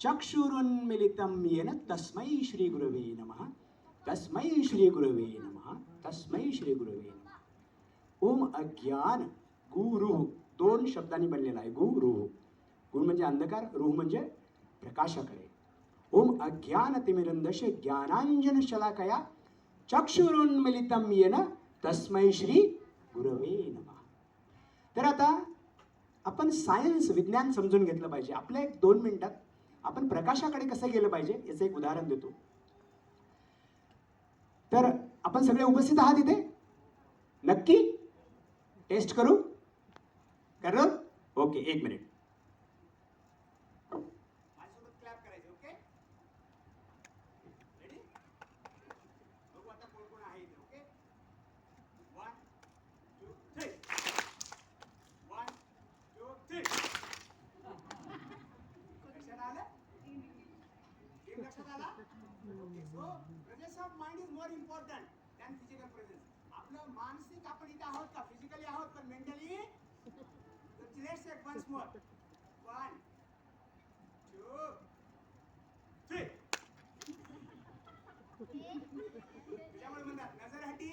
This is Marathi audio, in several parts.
चक्षुरुन्मिलितं येन तस्मै श्री गुरवे नमः. तस्मै श्री गुरवे नमः. तस्मै श्री गुरवे नमः. ओम अज्ञान गुरुः दोन शब्दांनी बनलेला आहे. गुरुः, गुरु म्हणजे अंधकार, रुह म्हणजे प्रकाशाकडे. ओम अज्ञानतिमिरन्धस्य ज्ञानांजनशलाकया चक्षुरुन्मिलितं येन तस्मै श्री गुरवे नमः. तर आता आपण सायन्स विज्ञान समजून घेतलं पाहिजे. आपल्या 1-2 मिनिटात आपण प्रकाशाकडे कसं गेलं पाहिजे याचं एक उदाहरण देतो. तर आपण सगळे उपस्थित आहात इथे? नक्की टेस्ट करू? करू? Okay, 1 minute. माझ्यासोबत क्लॅप करायचं. Okay, ready? बघू आता कोण कोण आहे इथे. ओके, 1 2 3. 1 2 3. लक्षात आलं? टीम लक्षात आला? Okay, so presence of mind is more important than physical presence. आपलं मानसिक आपण इथे आहोत का? फिजिकली आहोत पण mentally? Let's take once more. 1 2 3. त्याच्यामुळे म्हणतात नजर हटी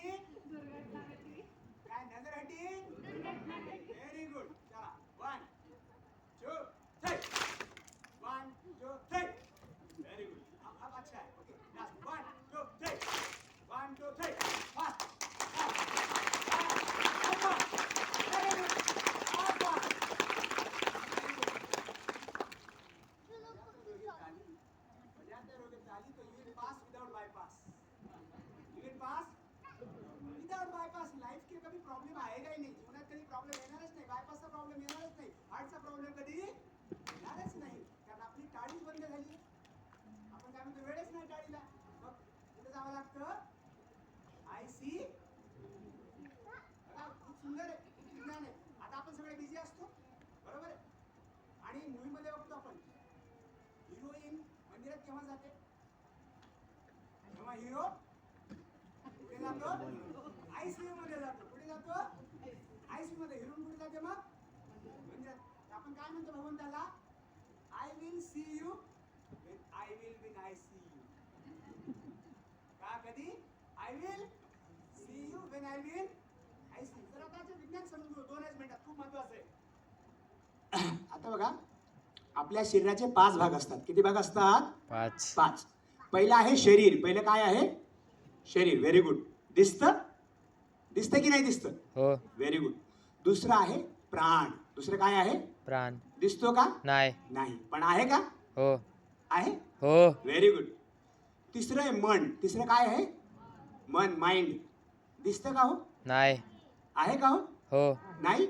काय? नजर हटी. Very good. चला 1 2 3. 1 2 3. Very good. अब अच्छा है. Okay, last 1 2 3. 1 2 3. फास्ट. तो you will pass without bypass. You will pass without bypass. Life K Kabhi problem आएगा ही नहीं. जीवनात कधी प्रॉब्लेम येणारच नाही. बायपासचा प्रॉब्लेम येणारच नाही. हार्टचा प्रॉब्लेम कधी येणारच नाही. कारण आपली टाळीच बंद झाली. आपण काय म्हणतो, वेळच नाही टाळीला. मग कुठे जावं लागतं? I see. खूप सुंदर आहे, विज्ञान आहे. आता आपण सगळे बिझी असतो, बरोबर आहे. आणि मूवीमध्ये बघतो आपण हिरोईन मंदिरात केव्हा जाते? तेव्हा हिरो कुठे जातो? आयसीयू मध्ये जातो. कुठे जातो? आयसीयू मध्ये. हिरोईन कुठे जाते मग? मंदिरात. आपण काय म्हणतो भगवंताला? I will see you when I will be in ICU. का? कधी? I will see you when I will ICU. तर आता विज्ञान समजून घेऊ 2 मिनिटात. खूप महत्वाचं आहे. आता बघा, आपल्या शरीराचे 5 भाग असतात. किती भाग असतात? 5. पहिला आहे शरीर. पहिलं काय आहे? शरीर. Very good. दिसतं? दिसतं की नाही दिसतं? हो. Very good. दुसरं आहे प्राण. दुसरं काय आहे? प्राण. दिसतो का? नाही. नाही. पण आहे का? हो. आहे? हो. Very good. तिसरं आहे मन. तिसरं काय आहे? मन, माइंड. दिसतं का हो? नाही. आहे का हो? हो. नाही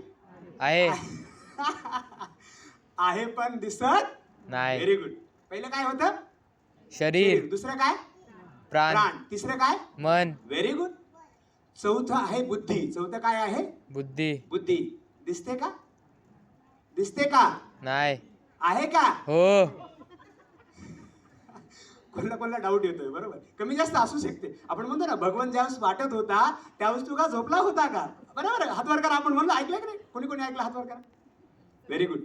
आहे. आहे पण दिसत नाही. Very good. पहिलं काय होतं? शरीर. दुसरं काय? प्राण. प्राण. तिसरं काय? मन. Very good. चौथं आहे बुद्धी. चौथं काय आहे? बुद्धी. बुद्धी. दिसते का? दिसते का? नाही. आहे का? हो. कोणाला डाऊट येतोय, बरोबर. कमी जास्त असू शकते. आपण म्हणतो ना, भगवान ज्यावेळेस वाटत होता त्यावेळेस तू का झोपला होता का? बरोबर. हात वर करा. आपण म्हणलो, ऐकलं की नाही? कोणी कोणी ऐकलं? हात वर करा. Very good.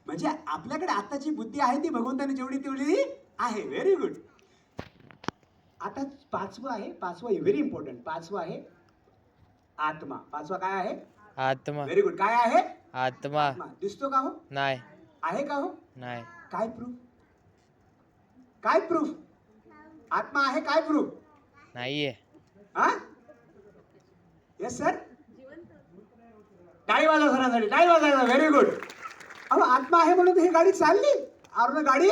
म्हणजे आपल्याकडे आता जी बुद्धी आहे ती भगवंताने जेवढी तेवढी आहे. Very good. आता 5वं आहे. 5वं व्हेरी इम्पॉर्टंट. 5वं आहे आत्मा. 5वं काय आहे? आत्मा. Very good. काय आहे? आत्मा. दिसतो का हो? नाही. आहे का हो? नाही. काय प्रूफ? काय प्रूफ? आत्मा आहे. काय प्रूफ? नाहीये. हा? Yes sir. टाळी वाजवा सरांसाठी. टाळी वाजवायला. Very good. अहो, आत्मा आहे म्हणून ही गाडी चालली. आणि गाडी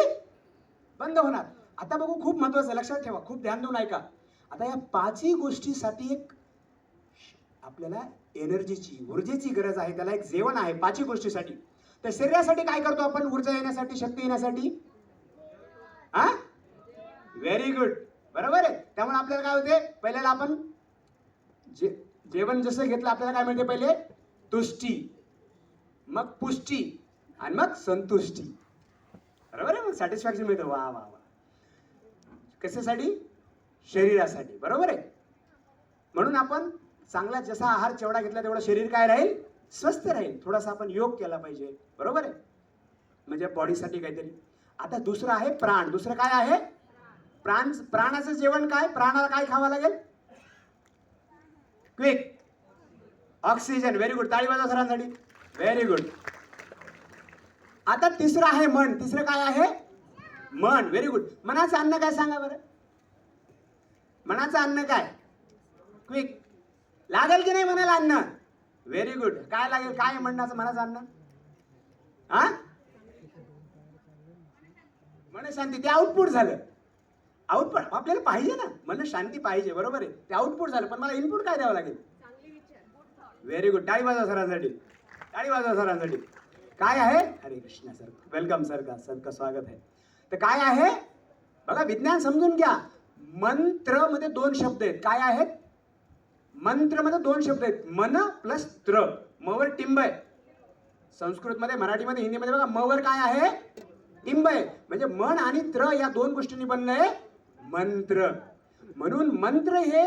बंद होणार. आता बघू, खूप महत्वाचं. लक्षात ठेवा. खूप ध्यान देऊन ऐका. आता या 5ही गोष्टीसाठी एक आपल्याला एनर्जीची, ऊर्जेची गरज आहे. त्याला एक जेवण आहे 5ही गोष्टीसाठी. तर शरीरासाठी काय करतो आपण? ऊर्जा येण्यासाठी, शक्ती येण्यासाठी? हा? Very good. बरोबर आहे. त्यामुळे आपल्याला काय होते? पहिल्याला आपण जेवण जसं घेतलं आपल्याला काय मिळते? पहिले तुष्टी, मग पुष्टी आणि मग संतुष्टी. बरोबर आहे. मग सॅटिस्फॅक्शन मिळतं. वा वा वा. कशासाठी? शरीरासाठी. बरोबर आहे. म्हणून आपण चांगला जसा आहार जेवढा घेतला तेवढा शरीर काय राहील? स्वस्थ राहील. थोडासा आपण योग केला पाहिजे. बरोबर आहे. म्हणजे बॉडीसाठी काहीतरी. आता दुसरं आहे प्राण. दुसरं काय आहे? प्राणाचं जेवण काय? प्राणाला काय खावं लागेल? Quick oxygen. Very good. ताळी वाजवा सरांसाठी. Very good. आता तिसरं आहे मन. तिसरं काय आहे? मन. Very good. मनाचं अन्न काय सांगा बरं? मनाचं अन्न काय? क्विक. लागेल की नाही मनाला अन्न? Very good. काय लागेल? काय मनाचं अन्न? हा, मन शांती. ते आउटपुट झालं. आउटपुट आपल्याला पाहिजे ना, मन शांती पाहिजे, बरोबर आहे. ते आउटपुट झालं, पण मला इनपुट काय द्यावं लागेल? Very good. टाळी वाजवा सरांसाठी. टाळी वाजवा सरांसाठी. काय आहे? हरे कृष्ण सर. वेलकम सर का स्वागत आहे. तर काय आहे बघा, विज्ञान समजून घ्या. मंत्र मध्ये 2 शब्द आहेत. काय आहेत? मंत्र मध्ये 2 शब्द आहेत. मन प्लस त्र. मवर टिंब आहे. संस्कृत मध्ये, मराठीमध्ये, हिंदीमध्ये बघा, मवर काय आहे? टिंब आहे. म्हणजे मन आणि त्र या 2 गोष्टींनी बनलंय मंत्र. म्हणून मंत्र हे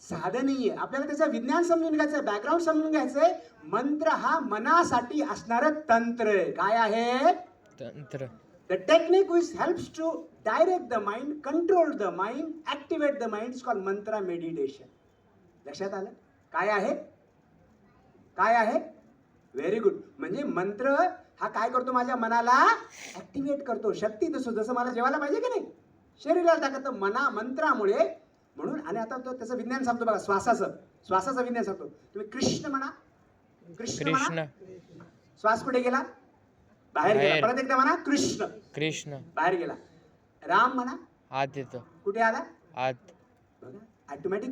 साधं नाहीये. आपल्याला त्याचं विज्ञान समजून घ्यायचंय, बॅकग्राऊंड समजून घ्यायचंय. मंत्र हा मनासाठी असणारं तंत्र आहे. काय आहे? तंत्र. The technique which helps to direct the mind, control the mind, activate the mind is called mantra meditation. लक्षात आलं? काय आहे? काय आहे? Very good. म्हणजे मंत्र हा काय करतो? माझ्या मनाला ऍक्टिव्हेट करतो. शक्ती देतो. जसं मला जेवायला पाहिजे की नाही, शरीराला टाकत मंत्रामुळे. म्हणून आणि आता तो त्याचं विज्ञान सांगतो बघा. श्वासाचं विज्ञान सांगतो. तुम्ही कृष्ण म्हणा. कृष्ण म्हणा. श्वास कुठे गेला? बाहेर गेला. परत एकदा म्हणा कृष्ण. कृष्ण. बाहेर गेला. राम म्हणा. आत येतो. कुठे आला? आत. बघा ऑटोमॅटिक